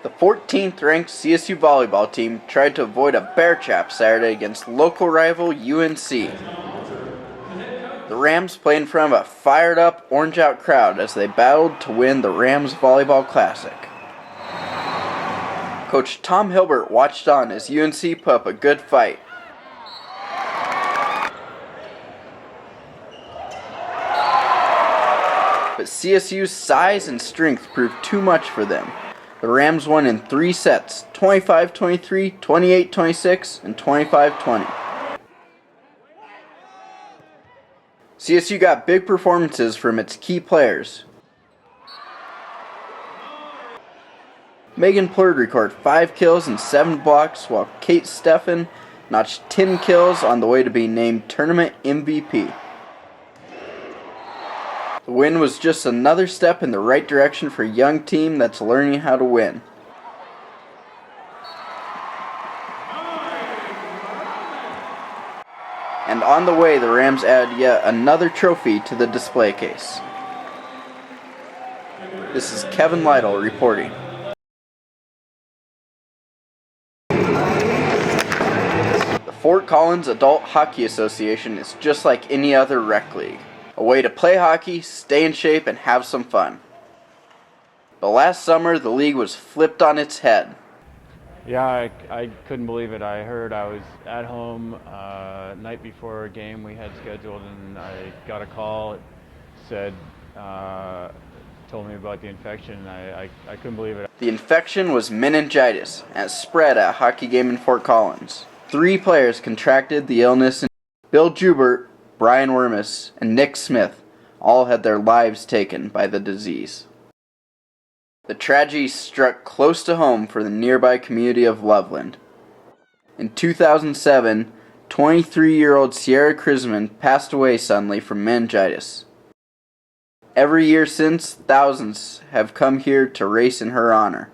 The 14th ranked CSU volleyball team tried to avoid a bear trap Saturday against local rival UNC. The Rams played in front of a fired up, orange out crowd as they battled to win the Rams Volleyball Classic. Coach Tom Hilbert watched on as UNC put up a good fight. But CSU's size and strength proved too much for them. The Rams won in 3 sets, 25-23, 28-26, and 25-20. CSU got big performances from its key players. Megan Plurd recorded 5 kills and 7 blocks, while Kate Steffen notched 10 kills on the way to being named tournament MVP. The win was just another step in the right direction for a young team that's learning how to win. And on the way, the Rams added yet another trophy to the display case. This is Kevin Lytle reporting. The Fort Collins Adult Hockey Association is just like any other rec league. A way to play hockey, stay in shape, and have some fun. But last summer, the league was flipped on its head. Yeah, I couldn't believe it. I heard I was at home night before a game we had scheduled, and I got a call. It said, told me about the infection, and I couldn't believe it. The infection was meningitis, and it spread at a hockey game in Fort Collins. 3 players contracted the illness, and Bill Jubert, Brian Wermus, and Nick Smith all had their lives taken by the disease. The tragedy struck close to home for the nearby community of Loveland. In 2007, 23-year-old Sierra Krisman passed away suddenly from meningitis. Every year since, thousands have come here to race in her honor.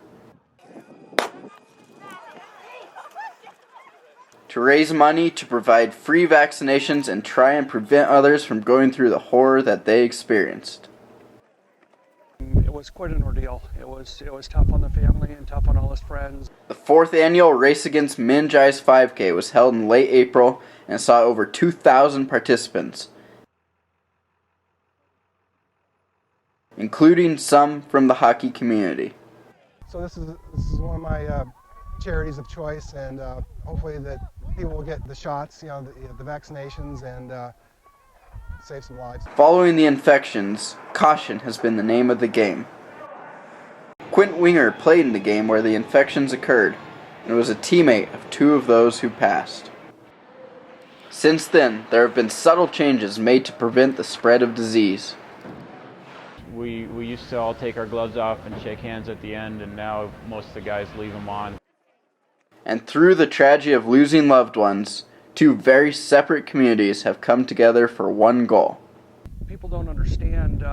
To raise money to provide free vaccinations and try and prevent others from going through the horror that they experienced. It was quite an ordeal. It was tough on the family and tough on all his friends. The 4th annual Race Against Meningitis 5K was held in late April and saw over 2,000 participants, including some from the hockey community. So this is one of my charities of choice, and hopefully that people will get the shots, the vaccinations, and save some lives. Following the infections, caution has been the name of the game. Quint Winger played in the game where the infections occurred, and was a teammate of 2 of those who passed. Since then, there have been subtle changes made to prevent the spread of disease. We used to all take our gloves off and shake hands at the end, and now most of the guys leave them on. And through the tragedy of losing loved ones, 2 very separate communities have come together for one goal. People don't understand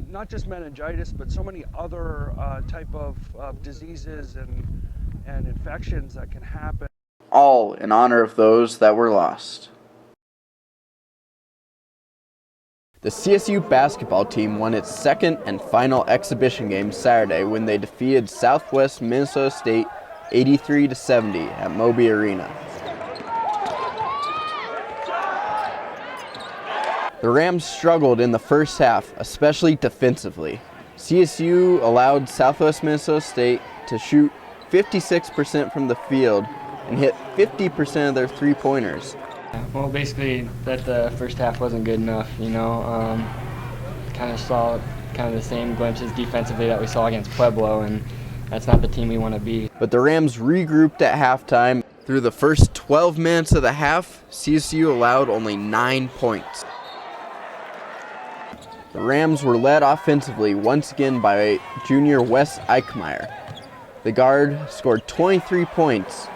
not just meningitis, but so many other type of diseases and infections that can happen. All in honor of those that were lost. The CSU basketball team won its second and final exhibition game Saturday when they defeated Southwest Minnesota State 83-70 at Moby Arena. The Rams struggled in the first half, especially defensively. CSU allowed Southwest Minnesota State to shoot 56% from the field and hit 50% of their three-pointers. Well, basically, that the first half wasn't good enough, kind of saw the same glimpses defensively that we saw against Pueblo, and that's not the team we want to be. But the Rams regrouped at halftime. Through the first 12 minutes of the half, CSU allowed only 9 points. The Rams were led offensively once again by junior Wes Eichmeyer. The guard scored 23 points.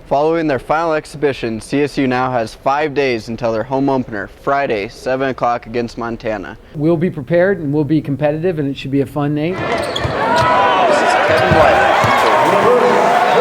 Following their final exhibition, CSU now has 5 days until their home opener, Friday, 7 o'clock against Montana. We'll be prepared and we'll be competitive, and it should be a fun night. This is Kevin Lytle.